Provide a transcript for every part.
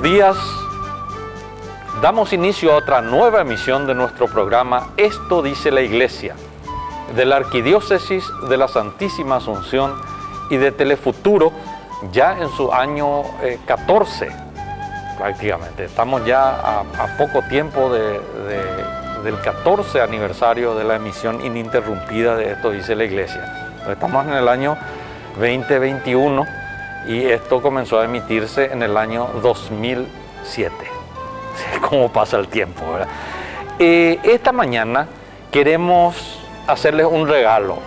días. Damos inicio a otra nueva emisión de nuestro programa Esto dice la Iglesia, de la Arquidiócesis de la Santísima Asunción y de Telefuturo, ya en su año 14, prácticamente. Estamos ya a poco tiempo del 14 aniversario de la emisión ininterrumpida de Esto dice la Iglesia. Estamos en el año 2021 y esto comenzó a emitirse en el año 2007. Cómo pasa el tiempo, ¿verdad? Esta mañana queremos hacerles un regalo,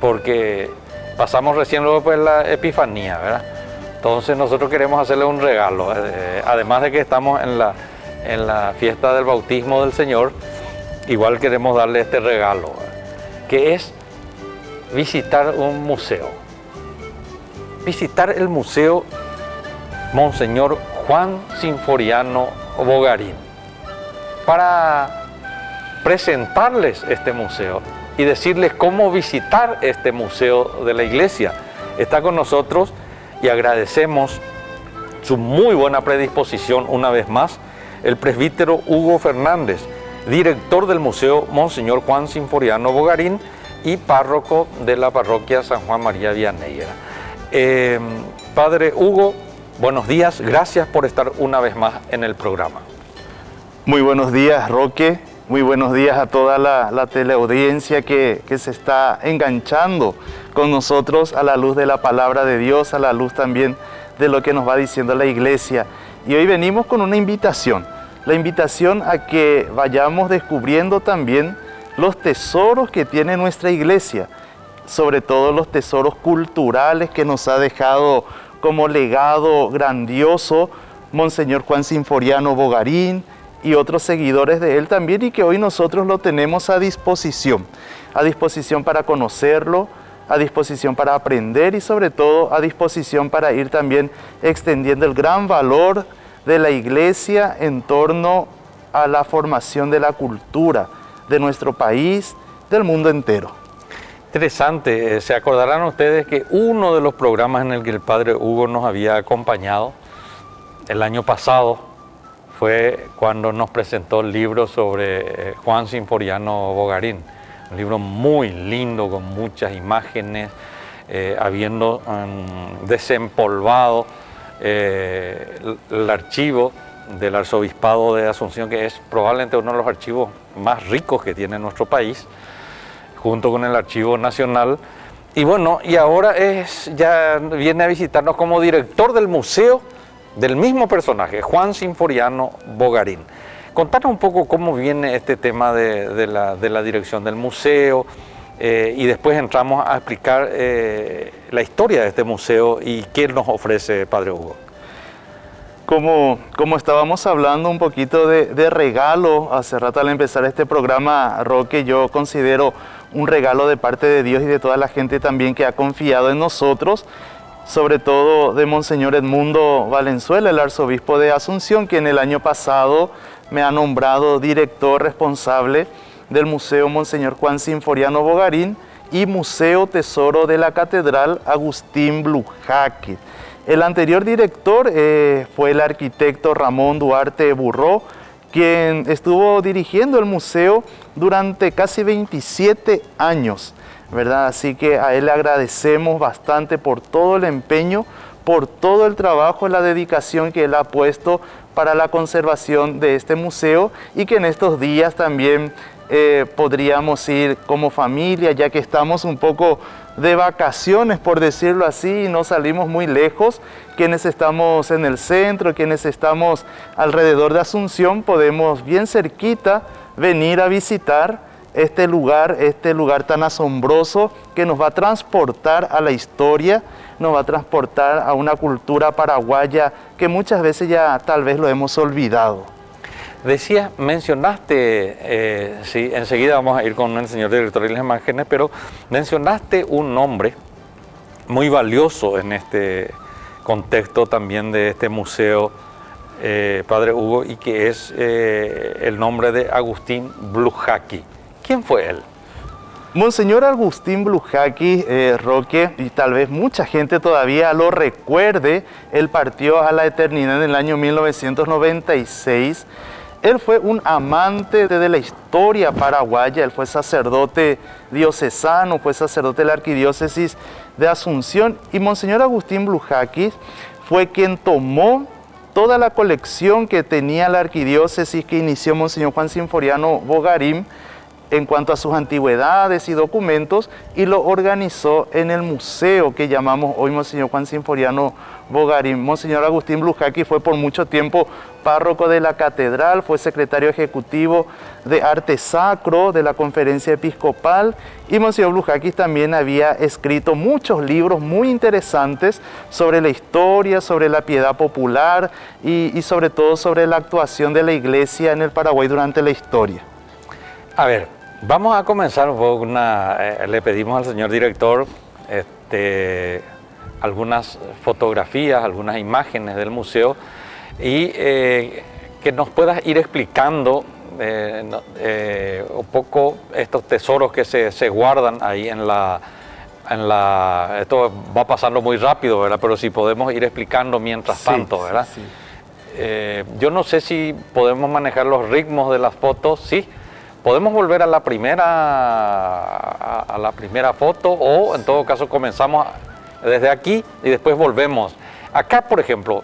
porque pasamos recién luego por la Epifanía, ¿verdad? Entonces nosotros queremos hacerles un regalo, además de que estamos en la fiesta del bautismo del Señor, igual queremos darle este regalo, ¿verdad? Que es visitar un museo. Visitar el Museo Monseñor Juan Sinforiano Bogarín, para presentarles este museo y decirles cómo visitar este museo de la Iglesia. Está con nosotros y agradecemos su muy buena predisposición una vez más, el presbítero Hugo Fernández, director del Museo Monseñor Juan Sinforiano Bogarín y párroco de la parroquia San Juan María Vianneyra. Padre Hugo, buenos días, gracias por estar una vez más en el programa. Muy buenos días, Roque, muy buenos días a toda la teleaudiencia que se está enganchando con nosotros a la luz de la palabra de Dios, a la luz también de lo que nos va diciendo la Iglesia. Y hoy venimos con una invitación, la invitación a que vayamos descubriendo también los tesoros que tiene nuestra Iglesia, sobre todo los tesoros culturales que nos ha dejado como legado grandioso Monseñor Juan Sinforiano Bogarín y otros seguidores de él también, y que hoy nosotros lo tenemos a disposición para conocerlo, a disposición para aprender y sobre todo a disposición para ir también extendiendo el gran valor de la Iglesia en torno a la formación de la cultura de nuestro país, del mundo entero. Interesante, se acordarán ustedes que uno de los programas en el que el Padre Hugo nos había acompañado el año pasado fue cuando nos presentó el libro sobre Juan Sinforiano Bogarín, un libro muy lindo con muchas imágenes, habiendo desempolvado el archivo del Arzobispado de Asunción, que es probablemente uno de los archivos más ricos que tiene nuestro país, junto con el Archivo Nacional. Y bueno, y ahora ya viene a visitarnos como director del museo del mismo personaje, Juan Sinforiano Bogarín. Contanos un poco cómo viene este tema de la dirección del museo, y después entramos a explicar la historia de este museo y qué nos ofrece Padre Hugo. Como estábamos hablando un poquito de regalo hace rato al empezar este programa, Roque, yo considero un regalo de parte de Dios y de toda la gente también que ha confiado en nosotros, sobre todo de Monseñor Edmundo Valenzuela, el arzobispo de Asunción, que en el año pasado me ha nombrado director responsable del Museo Monseñor Juan Sinforiano Bogarín y Museo Tesoro de la Catedral Agustín Blujaque. El anterior director fue el arquitecto Ramón Duarte Burró, quien estuvo dirigiendo el museo durante casi 27 años, ¿verdad? Así que a él le agradecemos bastante por todo el empeño, por todo el trabajo y la dedicación que él ha puesto para la conservación de este museo, y que en estos días también podríamos ir como familia, ya que estamos un poco de vacaciones, por decirlo así, y no salimos muy lejos. Quienes estamos en el centro, quienes estamos alrededor de Asunción, podemos bien cerquita venir a visitar este lugar tan asombroso que nos va a transportar a la historia, nos va a transportar a una cultura paraguaya que muchas veces ya tal vez lo hemos olvidado. Mencionaste, sí, enseguida vamos a ir con el señor director y las imágenes, pero mencionaste un nombre muy valioso en este contexto también de este museo, Padre Hugo, y que es el nombre de Agustín Blujaque. ¿Quién fue él? Monseñor Agustín Blujaki, Roque, y tal vez mucha gente todavía lo recuerde, él partió a la eternidad en el año 1996. Él fue un amante de la historia paraguaya, él fue sacerdote diocesano, fue sacerdote de la arquidiócesis de Asunción, y Monseñor Agustín Blujaki fue quien tomó toda la colección que tenía la arquidiócesis que inició Monseñor Juan Sinforiano Bogarín en cuanto a sus antigüedades y documentos, y lo organizó en el museo que llamamos hoy Monseñor Juan Sinforiano Bogarín. Monseñor Agustín Blujaki fue por mucho tiempo párroco de la catedral, fue secretario ejecutivo de Arte Sacro de la Conferencia Episcopal, y Monseñor Blujaki también había escrito muchos libros muy interesantes sobre la historia, sobre la piedad popular y sobre todo sobre la actuación de la Iglesia en el Paraguay durante la historia. A ver, vamos a comenzar un poco le pedimos al señor director algunas fotografías, algunas imágenes del museo, y que nos puedas ir explicando un poco estos tesoros que se guardan ahí esto va pasando muy rápido, ¿verdad? Pero si podemos ir explicando mientras tanto, ¿verdad? Sí. Yo no sé si podemos manejar los ritmos de las fotos, sí. Podemos volver a la primera foto, o en todo caso comenzamos desde aquí y después volvemos. Acá, por ejemplo,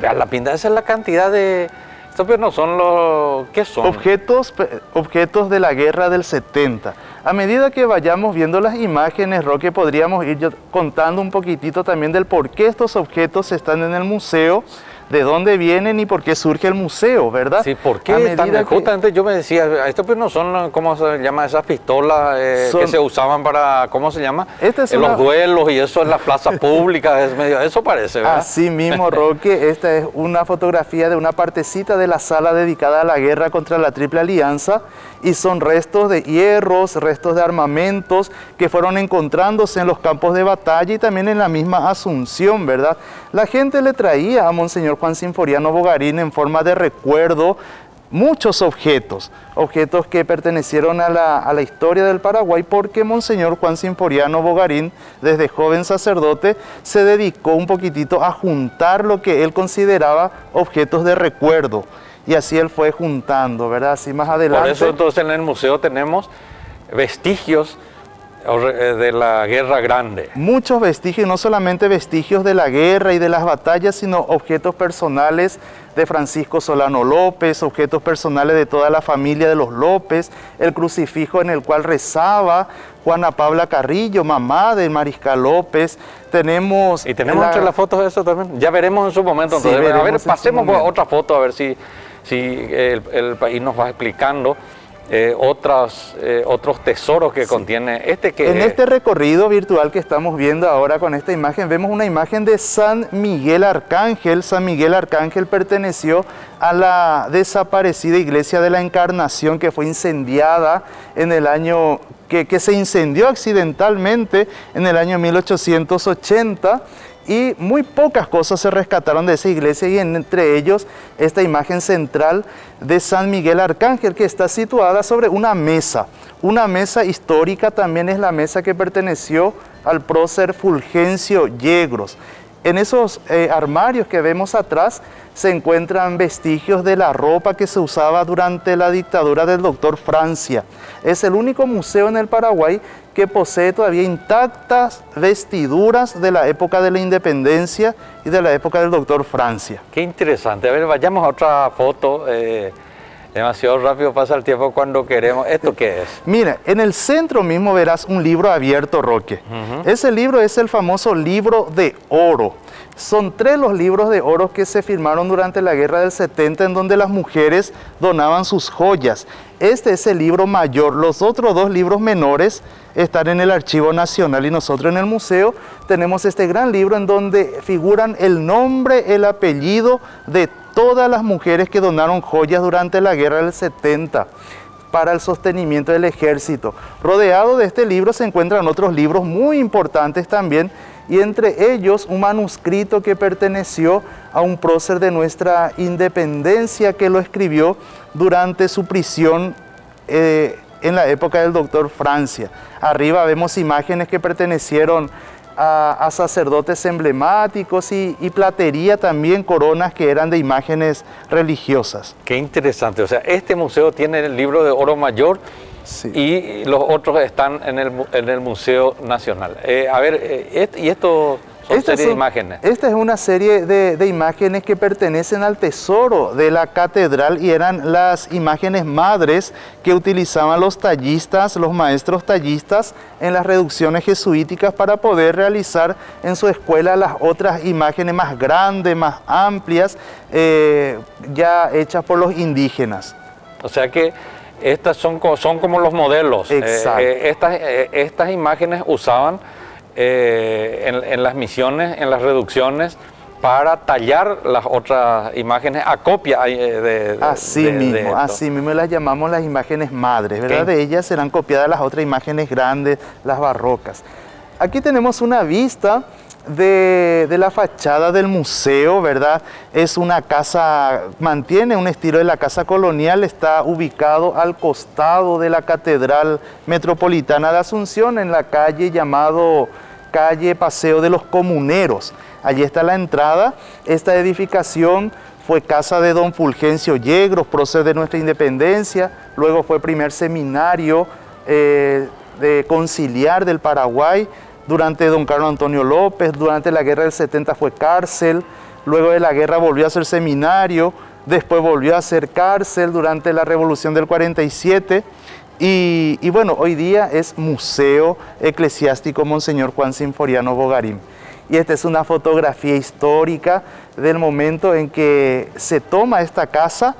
la pinta, esa es la cantidad de... Estos no son los... ¿Qué son? Objetos de la guerra del 70. A medida que vayamos viendo las imágenes, Roque, podríamos ir contando un poquitito también del por qué estos objetos están en el museo, de dónde vienen y por qué surge el museo, ¿verdad? Sí, ¿por qué? Justamente yo me decía, estos pues no son, ¿cómo se llama? Esas pistolas que se usaban para, ¿cómo se llama? Los duelos y eso en las plazas públicas, eso parece, ¿verdad? Así mismo, Roque, esta es una fotografía de una partecita de la sala dedicada a la guerra contra la Triple Alianza, y son restos de hierros, restos de armamentos que fueron encontrándose en los campos de batalla y también en la misma Asunción, ¿verdad? La gente le traía a Monseñor Juan Sinforiano Bogarín en forma de recuerdo muchos objetos que pertenecieron a la historia del Paraguay, porque Monseñor Juan Sinforiano Bogarín, desde joven sacerdote, se dedicó un poquitito a juntar lo que él consideraba objetos de recuerdo. Y así él fue juntando, ¿verdad? Así más adelante. Por eso entonces en el museo tenemos vestigios de la Guerra Grande. Muchos vestigios, no solamente vestigios de la guerra y de las batallas, sino objetos personales de Francisco Solano López, objetos personales de toda la familia de los López, el crucifijo en el cual rezaba Juana Paula Carrillo, mamá del Mariscal López. Tenemos entre las fotos de eso también. Ya veremos en su momento. Entonces, sí, a ver, pasemos por otra foto a ver si el país nos va explicando otros tesoros que contiene En este recorrido virtual que estamos viendo ahora con esta imagen, vemos una imagen de San Miguel Arcángel. San Miguel Arcángel perteneció a la desaparecida Iglesia de la Encarnación, que fue incendiada en el año... que se incendió accidentalmente en el año 1880, y muy pocas cosas se rescataron de esa iglesia, y entre ellos esta imagen central de San Miguel Arcángel, que está situada sobre una mesa histórica. También es la mesa que perteneció al prócer Fulgencio Yegros. En esos armarios que vemos atrás se encuentran vestigios de la ropa que se usaba durante la dictadura del doctor Francia. Es el único museo en el Paraguay que posee todavía intactas vestiduras de la época de la independencia y de la época del doctor Francia. Qué interesante. A ver, vayamos a otra foto. Demasiado rápido pasa el tiempo cuando queremos. ¿Esto qué es? Mira, en el centro mismo verás un libro abierto, Roque. Ese libro es el famoso libro de oro. Son 3 los libros de oro que se firmaron durante la guerra del 70, en donde las mujeres donaban sus joyas. Este es el libro mayor. Los otros 2 libros menores están en el Archivo Nacional, y nosotros en el museo tenemos este gran libro en donde figuran el nombre, el apellido de todas las mujeres que donaron joyas durante la guerra del 70 para el sostenimiento del ejército. Rodeado de este libro se encuentran otros libros muy importantes también, y entre ellos un manuscrito que perteneció a un prócer de nuestra independencia, que lo escribió durante su prisión en la época del doctor Francia. Arriba vemos imágenes que pertenecieron a sacerdotes emblemáticos y platería también, coronas que eran de imágenes religiosas. Qué interesante, o sea, este museo tiene el libro de oro mayor. Sí. Y los otros están en el Museo Nacional. Y esto son series de imágenes. Esta es una serie de imágenes que pertenecen al tesoro de la catedral y eran las imágenes madres que utilizaban los tallistas, los maestros tallistas en las reducciones jesuíticas para poder realizar en su escuela las otras imágenes más grandes, más amplias, ya hechas por los indígenas. O sea que estas son como los modelos. Estas imágenes usaban en las misiones, en las reducciones, para tallar las otras imágenes a copia así mismo las llamamos las imágenes madres, ¿verdad? De ellas serán copiadas las otras imágenes grandes, las barrocas. Aquí tenemos una vista de la fachada del museo, ¿verdad? Es una casa, mantiene un estilo de la casa colonial, está ubicado al costado de la Catedral Metropolitana de Asunción, en la calle llamado calle Paseo de los Comuneros. Allí está la entrada. Esta edificación fue casa de don Fulgencio Yegros, prócer de nuestra independencia, luego fue primer seminario de conciliar del Paraguay. Durante don Carlos Antonio López, durante la guerra del 70 fue cárcel, luego de la guerra volvió a ser seminario, después volvió a ser cárcel durante la revolución del 47 y bueno, hoy día es Museo Eclesiástico Monseñor Juan Sinforiano Bogarín. Y esta es una fotografía histórica del momento en que se toma esta casa,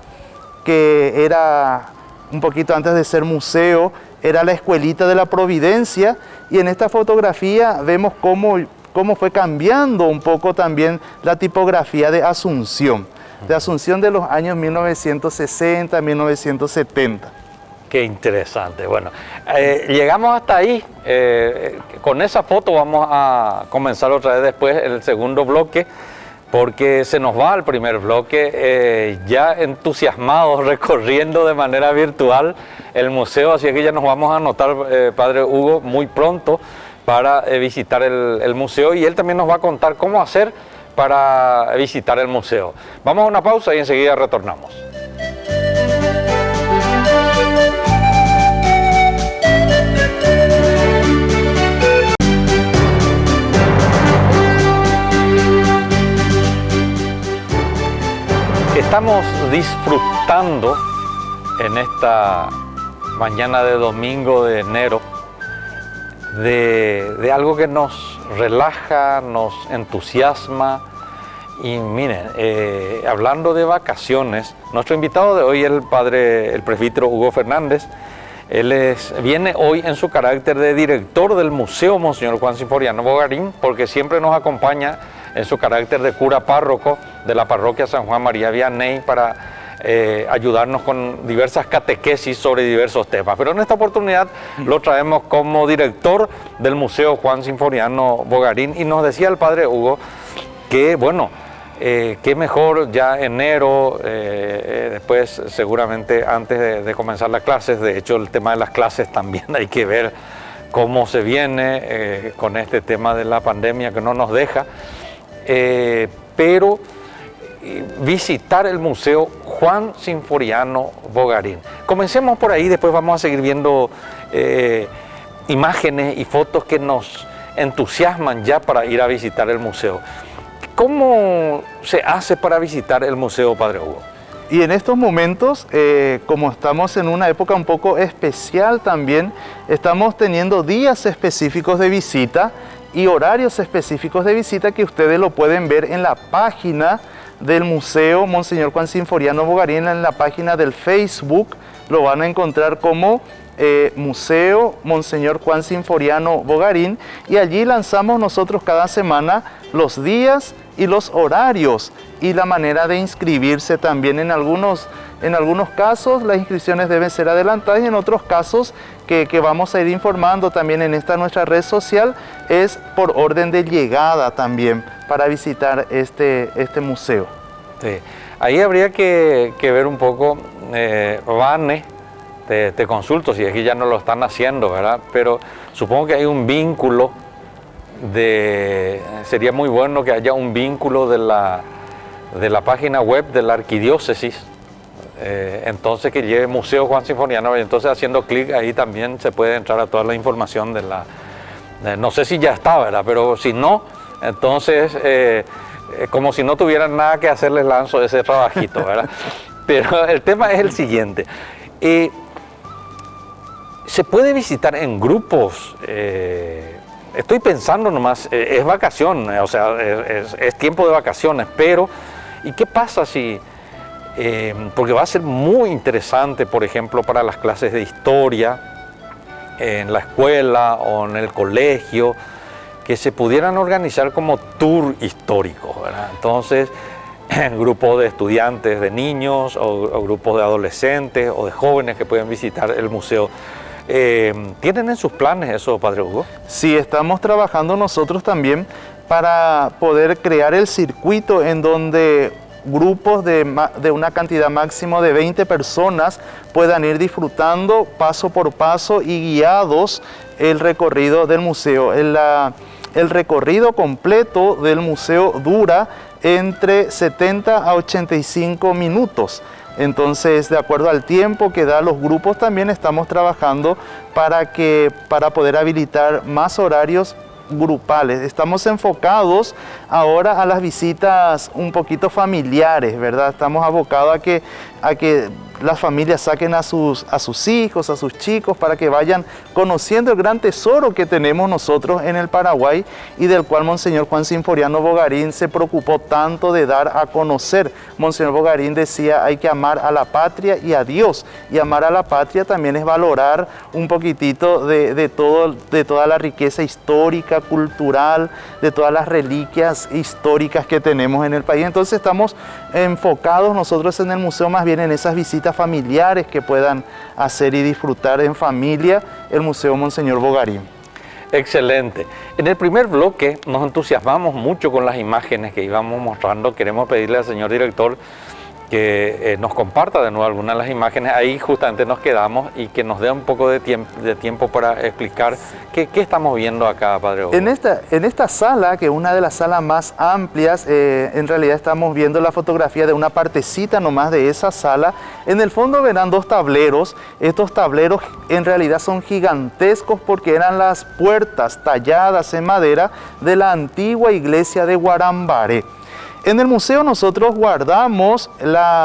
que era un poquito antes de ser museo, era la escuelita de la Providencia, y en esta fotografía vemos cómo fue cambiando un poco también la tipografía de Asunción de los años 1960, 1970. Qué interesante. Bueno, llegamos hasta ahí. Con esa foto vamos a comenzar otra vez después el segundo bloque, porque se nos va el primer bloque, ya entusiasmados recorriendo de manera virtual el museo, así que ya nos vamos a anotar, Padre Hugo, muy pronto para visitar el museo, y él también nos va a contar cómo hacer para visitar el museo. Vamos a una pausa y enseguida retornamos. Estamos disfrutando en esta mañana de domingo de enero de algo que nos relaja, nos entusiasma. Y miren, hablando de vacaciones, nuestro invitado de hoy es el presbítero Hugo Fernández. Él viene hoy en su carácter de director del Museo Monseñor Juan Sinforiano Bogarín, porque siempre nos acompaña en su carácter de cura párroco de la parroquia San Juan María Vianney para ayudarnos con diversas catequesis sobre diversos temas. Pero en esta oportunidad lo traemos como director del Museo Juan Sinforiano Bogarín, y nos decía el Padre Hugo que, bueno, qué mejor ya enero, después seguramente antes de comenzar las clases. De hecho, el tema de las clases también hay que ver cómo se viene con este tema de la pandemia que no nos deja. Pero visitar el Museo Juan Sinforiano Bogarín. Comencemos por ahí, después vamos a seguir viendo imágenes y fotos que nos entusiasman ya para ir a visitar el museo. ¿Cómo se hace para visitar el museo, Padre Hugo? Y en estos momentos, como estamos en una época un poco especial también, estamos teniendo días específicos de visita y horarios específicos de visita que ustedes lo pueden ver en la página del Museo Monseñor Juan Sinforiano Bogarín, en la página del Facebook. Lo van a encontrar como Museo Monseñor Juan Sinforiano Bogarín, y allí lanzamos nosotros cada semana los días y los horarios y la manera de inscribirse también. En algunos casos las inscripciones deben ser adelantadas, y en otros casos que vamos a ir informando también en esta nuestra red social es por orden de llegada también para visitar este museo. Sí. Ahí habría que ver un poco, Vane, te consulto si es que ya no lo están haciendo, ¿verdad? Pero supongo que hay un vínculo sería muy bueno que haya un vínculo de la página web de la arquidiócesis, entonces que lleve Museo Juan Sinfoniano, y entonces haciendo clic ahí también se puede entrar a toda la información no sé si ya está, ¿verdad? Pero si no, entonces como si no tuvieran nada que hacer, les lanzo ese trabajito, ¿verdad? Pero el tema es el siguiente. Se puede visitar en grupos. Estoy pensando nomás, es vacación, o sea, es tiempo de vacaciones, pero ¿y qué pasa si, porque va a ser muy interesante, por ejemplo, para las clases de historia, en la escuela o en el colegio, que se pudieran organizar como tour históricos, ¿verdad? Entonces, en grupos de estudiantes, de niños, o grupos de adolescentes o de jóvenes que pueden visitar el museo. ¿Tienen en sus planes eso, Padre Hugo? Sí, estamos trabajando nosotros también para poder crear el circuito en donde grupos de una cantidad máxima de 20 personas puedan ir disfrutando paso por paso y guiados el recorrido del museo. El recorrido completo del museo dura entre 70 a 85 minutos. Entonces, de acuerdo al tiempo que da los grupos, también estamos trabajando para poder habilitar más horarios grupales. Estamos enfocados ahora a las visitas un poquito familiares, ¿verdad? Estamos abocados a que las familias saquen a sus hijos, a sus chicos, para que vayan conociendo el gran tesoro que tenemos nosotros en el Paraguay y del cual Monseñor Juan Sinforiano Bogarín se preocupó tanto de dar a conocer. Monseñor Bogarín decía, hay que amar a la patria y a Dios, y amar a la patria también es valorar un poquitito de toda la riqueza histórica, cultural, de todas las reliquias históricas que tenemos en el país. Entonces estamos enfocados nosotros en el museo más bien en esas visitas familiares que puedan hacer y disfrutar en familia el Museo Monseñor Bogarín. Excelente. En el primer bloque nos entusiasmamos mucho con las imágenes que íbamos mostrando. Queremos pedirle al señor director que nos comparta de nuevo algunas de las imágenes. Ahí justamente nos quedamos y que nos dé un poco de tiempo para explicar qué estamos viendo acá, Padre Hugo. En esta sala, que es una de las salas más amplias, en realidad estamos viendo la fotografía de una partecita nomás de esa sala. En el fondo verán dos tableros. Estos tableros en realidad son gigantescos porque eran las puertas talladas en madera de la antigua iglesia de Guarambaré. En el museo nosotros guardamos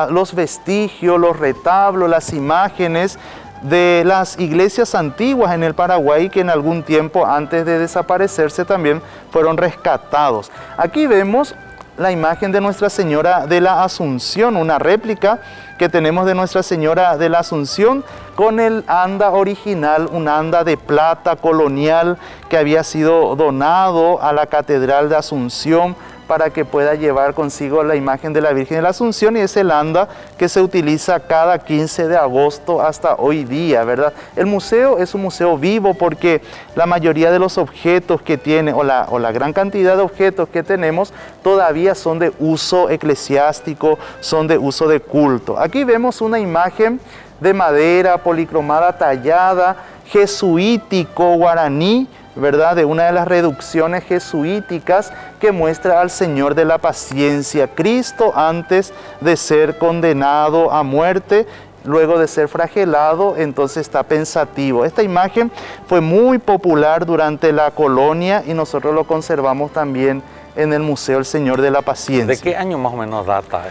los vestigios, los retablos, las imágenes de las iglesias antiguas en el Paraguay que en algún tiempo antes de desaparecerse también fueron rescatados. Aquí vemos la imagen de Nuestra Señora de la Asunción, una réplica que tenemos de Nuestra Señora de la Asunción con el anda original, un anda de plata colonial que había sido donado a la Catedral de Asunción para que pueda llevar consigo la imagen de la Virgen de la Asunción, y es el anda que se utiliza cada 15 de agosto hasta hoy día, ¿verdad? El museo es un museo vivo porque la mayoría de los objetos que tiene, o la gran cantidad de objetos que tenemos, todavía son de uso eclesiástico, son de uso de culto. Aquí vemos una imagen de madera policromada tallada, jesuítico guaraní, ¿verdad? De una de las reducciones jesuíticas que muestra al Señor de la Paciencia, Cristo antes de ser condenado a muerte, luego de ser flagelado, entonces está pensativo. Esta imagen fue muy popular durante la colonia y nosotros lo conservamos también en el Museo El Señor de la Paciencia. ¿De qué año más o menos data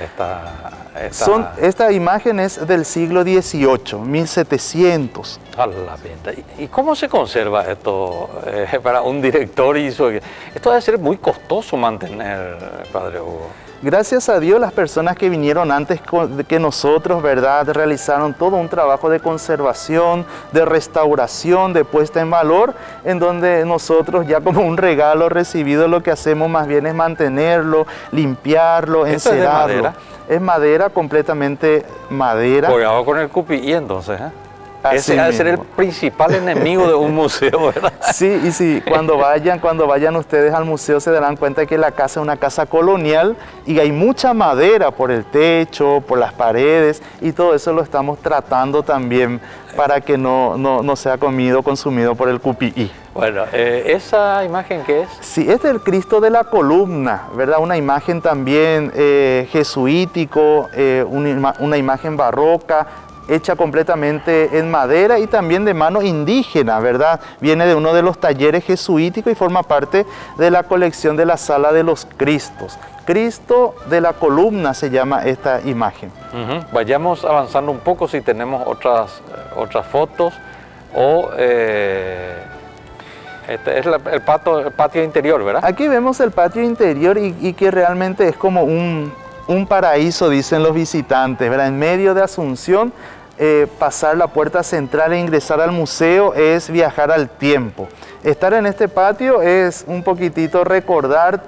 Esta imagen es del siglo XVIII, 1700. A la venta. ¿Y cómo se conserva esto para un director? Esto debe ser muy costoso mantener, Padre Hugo. Gracias a Dios, las personas que vinieron antes que nosotros, ¿verdad?, realizaron todo un trabajo de conservación, de restauración, de puesta en valor, en donde nosotros ya como un regalo recibido lo que hacemos más bien es mantenerlo, limpiarlo, encerarlo. ¿Es de madera? Es madera, completamente madera. Colgado con el cupi, y entonces, Así Ese ha de ser el mismo. principal enemigo de un museo, ¿verdad? Sí, y sí, cuando vayan ustedes al museo se darán cuenta que la casa es una casa colonial y hay mucha madera por el techo, por las paredes, y todo eso lo estamos tratando también para que no sea consumido por el cupií. Bueno, ¿esa imagen qué es? Sí, este es el Cristo de la columna, ¿verdad? Una imagen también jesuítico, una imagen barroca, hecha completamente en madera y también de mano indígena, ¿verdad? Viene de uno de los talleres jesuíticos y forma parte de la colección de la Sala de los Cristos. Cristo de la columna se llama esta imagen. Vayamos avanzando un poco si tenemos otras fotos o... este es el patio interior, ¿verdad? Aquí vemos el patio interior y que realmente es como un paraíso, dicen los visitantes, ¿verdad? En medio de Asunción, pasar la puerta central e ingresar al museo es viajar al tiempo. Estar en este patio es un poquitito recordar,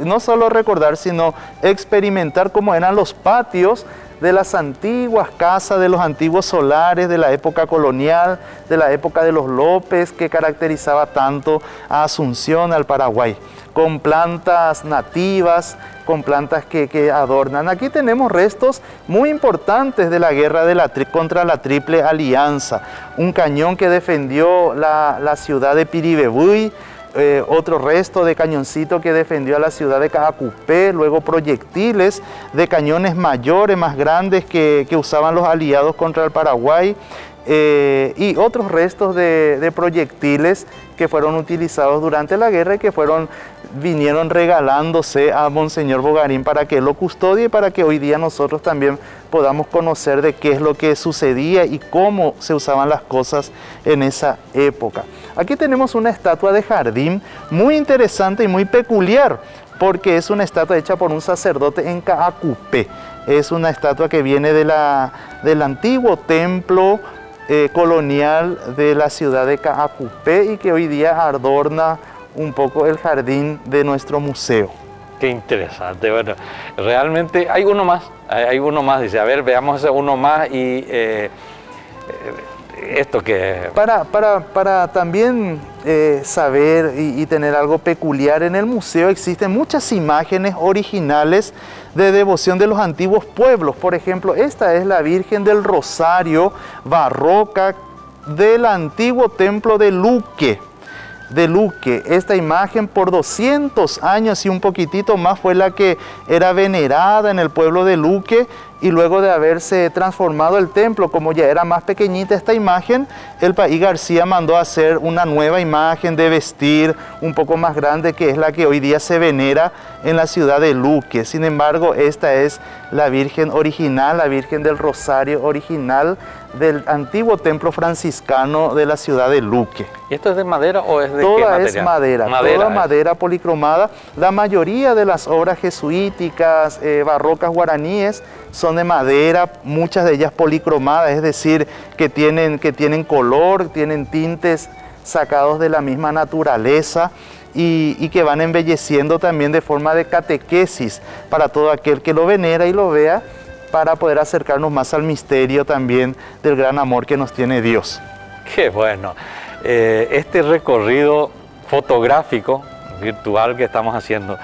no solo recordar, sino experimentar cómo eran los patios de las antiguas casas, de los antiguos solares, de la época colonial, de la época de los López, que caracterizaba tanto a Asunción, al Paraguay, con plantas nativas, con plantas que adornan. Aquí tenemos restos muy importantes de la guerra contra la Triple Alianza, un cañón que defendió la ciudad de Piribebuy, otro resto de cañoncito que defendió a la ciudad de Caacupé, luego proyectiles de cañones mayores, más grandes que usaban los aliados contra el Paraguay, y otros restos de proyectiles que fueron utilizados durante la guerra y que vinieron regalándose a Monseñor Bogarín para que él lo custodie y para que hoy día nosotros también podamos conocer de qué es lo que sucedía y cómo se usaban las cosas en esa época. Aquí tenemos una estatua de jardín muy interesante y muy peculiar, porque es una estatua hecha por un sacerdote en Caacupé. Es una estatua que viene del antiguo templo colonial de la ciudad de Caacupé y que hoy día adorna un poco el jardín de nuestro museo. Qué interesante. Bueno, realmente hay uno más, dice, a ver, veamos ese uno más y esto que... Para también saber y tener algo peculiar, en el museo existen muchas imágenes originales de devoción de los antiguos pueblos. Por ejemplo, esta es la Virgen del Rosario barroca del antiguo templo de Luque. Esta imagen por 200 años y un poquitito más fue la que era venerada en el pueblo de Luque, y luego de haberse transformado el templo, como ya era más pequeñita esta imagen, el País García mandó a hacer una nueva imagen de vestir un poco más grande, que es la que hoy día se venera en la ciudad de Luque. Sin embargo, esta es la Virgen original, la Virgen del Rosario original del antiguo templo franciscano de la ciudad de Luque. ¿Y esto es de madera o es de qué Toda material? es madera, toda madera policromada. La mayoría de las obras jesuíticas, barrocas guaraníes, son de madera, muchas de ellas policromadas, es decir, que tienen color, tienen tintes sacados de la misma naturaleza y que van embelleciendo también de forma de catequesis para todo aquel que lo venera y lo vea, para poder acercarnos más al misterio también del gran amor que nos tiene Dios. Qué bueno. Este recorrido fotográfico, virtual que estamos haciendo.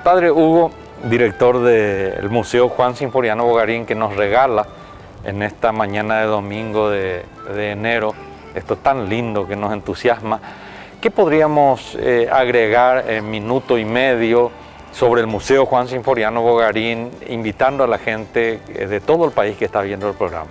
Padre Hugo, director del Museo Juan Sinforiano Bogarín, que nos regala en esta mañana de domingo de enero, esto tan lindo que nos entusiasma, ¿qué podríamos agregar en minuto y medio sobre el Museo Juan Sinforiano Bogarín, invitando a la gente de todo el país que está viendo el programa?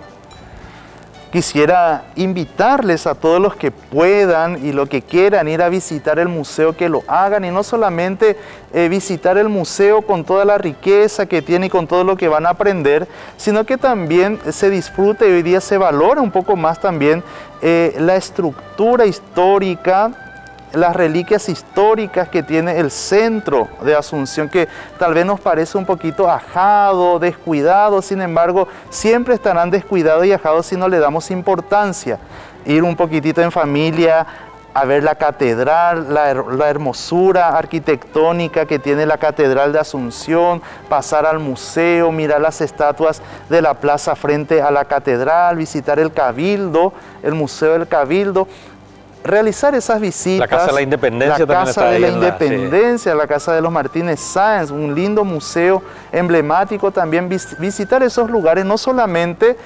Quisiera invitarles a todos los que puedan y los que quieran ir a visitar el museo, que lo hagan, y no solamente visitar el museo con toda la riqueza que tiene y con todo lo que van a aprender, sino que también se disfrute y hoy día se valora un poco más también la estructura histórica, las reliquias históricas que tiene el centro de Asunción, que tal vez nos parece un poquito ajado, descuidado, sin embargo, siempre estarán descuidados y ajados si no le damos importancia. Ir un poquitito en familia a ver la catedral, la hermosura arquitectónica que tiene la Catedral de Asunción, pasar al museo, mirar las estatuas de la plaza frente a la catedral, visitar el Cabildo, el Museo del Cabildo, realizar esas visitas. La Casa de la Independencia también está ahí. La Casa de la Independencia, la Casa de los Martínez Sáenz, un lindo museo emblemático también. Visitar esos lugares no solamente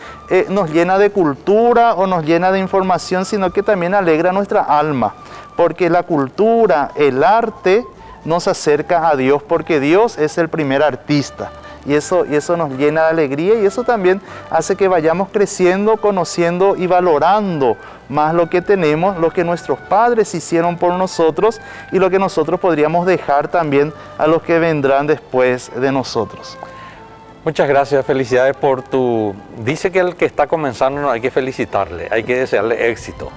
nos llena de cultura o nos llena de información, sino que también alegra nuestra alma, porque la cultura, el arte, nos acerca a Dios, porque Dios es el primer artista. Y eso nos llena de alegría, y eso también hace que vayamos creciendo, conociendo y valorando más lo que tenemos, lo que nuestros padres hicieron por nosotros y lo que nosotros podríamos dejar también a los que vendrán después de nosotros. Muchas gracias, felicidades por tu... Dice que el que está comenzando no hay que felicitarle, hay que desearle éxito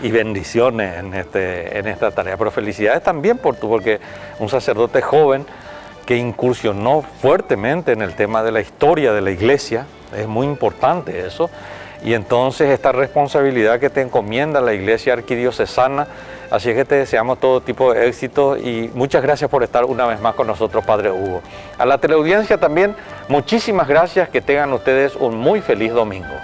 y bendiciones en esta tarea, pero felicidades también porque un sacerdote joven que incursionó fuertemente en el tema de la historia de la iglesia, es muy importante eso, y entonces esta responsabilidad que te encomienda la iglesia arquidiocesana, así es que te deseamos todo tipo de éxito y muchas gracias por estar una vez más con nosotros, Padre Hugo. A la teleaudiencia también, muchísimas gracias, que tengan ustedes un muy feliz domingo.